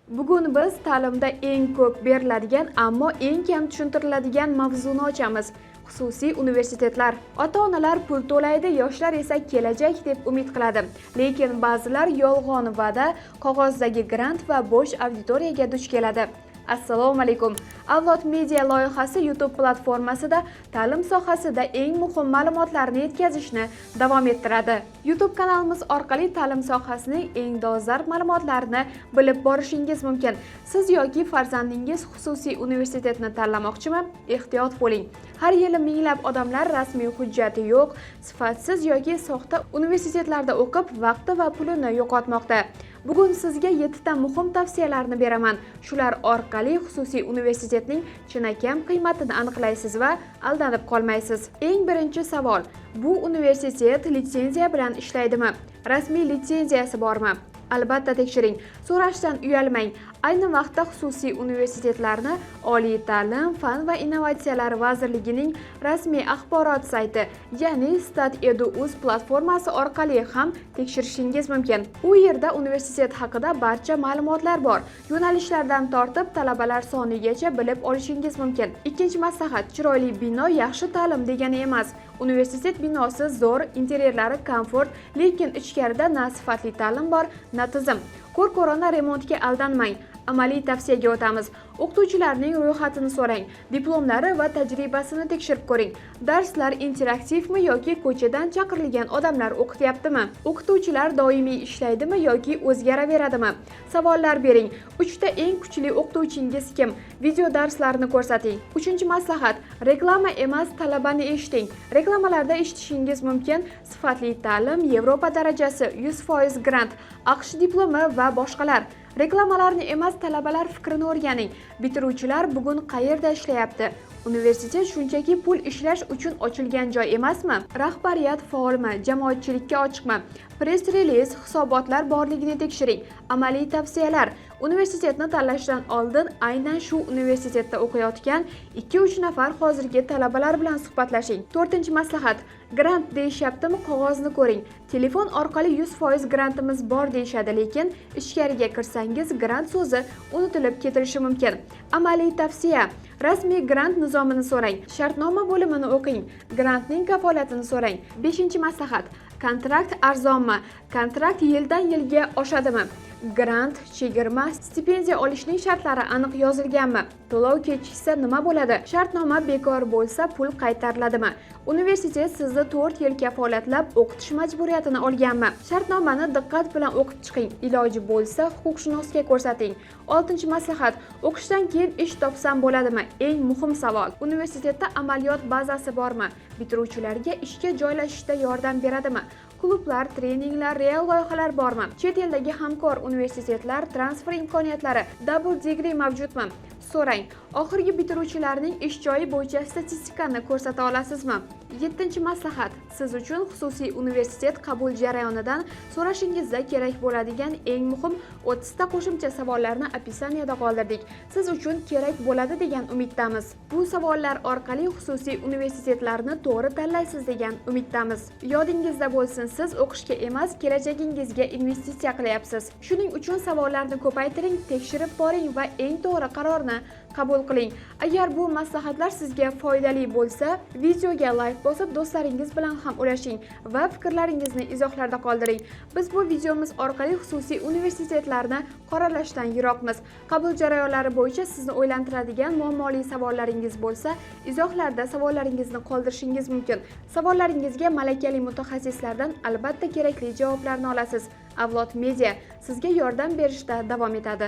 Bugun biz ta'limda eng ko'p beriladigan, ammo eng kam tushuntiriladigan mavzuni ochamiz. Xususiy universitetlar. Ota-onalar pul to'laydi, yoshlar esa kelajak deb umid qiladi. Lekin ba'zilar yolg'on va'da, qog'ozdagi grant va bo'sh auditoriyaga duch keladi. Assalomu alaykum. Avlod media loyihasi YouTube platformasida ta'lim sohasida eng muhim ma'lumotlarni yetkazishni davom ettiradi. YouTube kanalimiz orqali ta'lim sohasining eng dolzarb ma'lumotlarini bilib borishingiz mumkin. Siz yoki farzandingiz xususiy universitetni tanlamoqchimi? Ehtiyot bo'ling. Har yili minglab odamlar rasmiy hujjati yo'q, sifatsiz yoki soxta universitetlarda o'qib, vaqti va pulini yo'qotmoqda. Bugun sizga 7 ta muhim tavsiyalarni beraman. Shular orqali xususiy universitetning chinakam qiymatini aniqlaysiz va aldanib qolmaysiz. Eng birinchi savol: bu universitet litsenziya bilan ishlaydimi? Rasmiy litsenziyasi bormi? Albatta tekshiring. So'rashdan uyalmang. Ayni vaqtda xususiy universitetlarni Oliy ta'lim, fan va innovatsiyalar vazirligining rasmiy axborot sayti, ya'ni Stat.edu.uz platformasi orqali ham tekshirishingiz mumkin. U yerda universitet haqida barcha ma'lumotlar bor. Yo'nalishlardan tortib talabalar sonigacha bilib olishingiz mumkin. Ikkinchi maslahat: chiroyli bino yaxshi ta'lim degani emas. Universitet binosi zo'r, interyerlari komfort, lekin ichkarida na sifatli ta'lim bor, na tizim. Ko'r-ko'rona remontga aldanmang. Amaliy tavsiyaga o'tamiz. O'qituvchilarning ro'yxatini so'rang, diplomlari va tajribasini tekshirib ko'ring. Darslar interaktivmi yoki ko'chadan chaqirilgan odamlar o'qityaptimi? O'qituvchilar doimiy ishlaydimi yoki o'zgaraveradimi? Savollar bering. 3 ta eng kuchli o'qituvchingiz kim? Video darslarni ko'rsating. 3-maslahat: reklama emas, talabani eshiting. Reklamalarda eshitishingiz mumkin: sifatli ta'lim, Yevropa darajasi, 100% grant, AQSh diplomi va boshqalar. Reklamalarni emas, talabalar fikrini o'rganing. Bitiruvchilar bugun qayerda ishlayapti? Universitet shunchaki pul ishlash uchun ochilgan joy emasmi? Rahbariyat faolmi? Jamoatchilikka ochiqmi? Press-reliz, hisobotlar borligini tekshiring. Amaliy tavsiyalar: universitetni tanlashdan oldin aynan shu universitetda o'qiyotgan 2-3 nafar hozirgi talabalar bilan suhbatlashing. 4-maslahat: grant deyishyaptimi? Qog'ozni ko'ring. Telefon orqali 100% grantimiz bor deyishadi, lekin ichkariga kirsangiz grant so'zi unutilib ketilishi mumkin. Amaliy tavsiya: rasmiy grant nizomini so'rang. Shartnoma bo'limini o'qing. Grantning kafolatini so'rang. 5-maslahat: kontrakt arzonmi? Kontrakt yildan yilga oshadimi? Grant, chegirma, stipendiya olishning shartlari aniq yozilganmi? To'lov kechiksa nima bo'ladi? Shartnoma bekor bo'lsa pul qaytariladimi? Universitet sizni 4 yil kafolatlab o'qitish majburiyatini olganmi? Shartnomani diqqat bilan o'qib chiqing. Iloji bo'lsa huquqshunosga ko'rsating. 6-maslahat: o'qishdan keyin ish topsam bo'ladimi? Eng muhim savol. Universitetda amaliyot bazasi bormi? Bitiruvchilarga ishga joylashishda yordam beradimi? Klublar, treninglar, real loyihalar bormi? Chet eldagi hamkor universitetlar transfer imkoniyatlari, double degree mavjudmi? So'rang. Oxirgi bitiruvchilarning ish joyi bo'yicha statistikani ko'rsata olasizmi? 7-maslahat: siz uchun xususiy universitet qabul jarayonidan so'rashingizda kerak bo'ladigan eng muhim 30 ta qo'shimcha savollarni opisaniyada qoldirdik. Siz uchun kerak bo'ladi degan umiddamiz. Bu savollar orqali xususiy universitetlarni to'g'ri tanlaysiz degan umiddamiz. Yodingizda bo'lsin, siz o'qishga emas, kelajagingizga investitsiya qilyapsiz. Shuning uchun savollarni ko'paytiring, tekshirib boring va eng to'g'ri qarorni qabul qiling. Agar bu maslahatlar sizga foydali bo'lsa, videoga like bosib, do'stlaringiz bilan ham ulashing va fikrlaringizni izohlarda qoldiring. Biz bu videomiz orqali xususiy universitetlarni qoralashdan yiroqmiz. Qabul jarayonlari bo'yicha sizni o'ylantiradigan muammoli savollaringiz bo'lsa, izohlarda savollaringizni qoldirishingiz mumkin. Savollaringizga malakali mutaxassislardan albatta kerakli javoblarni olasiz. Avlod media sizga yordam berishda davom etadi.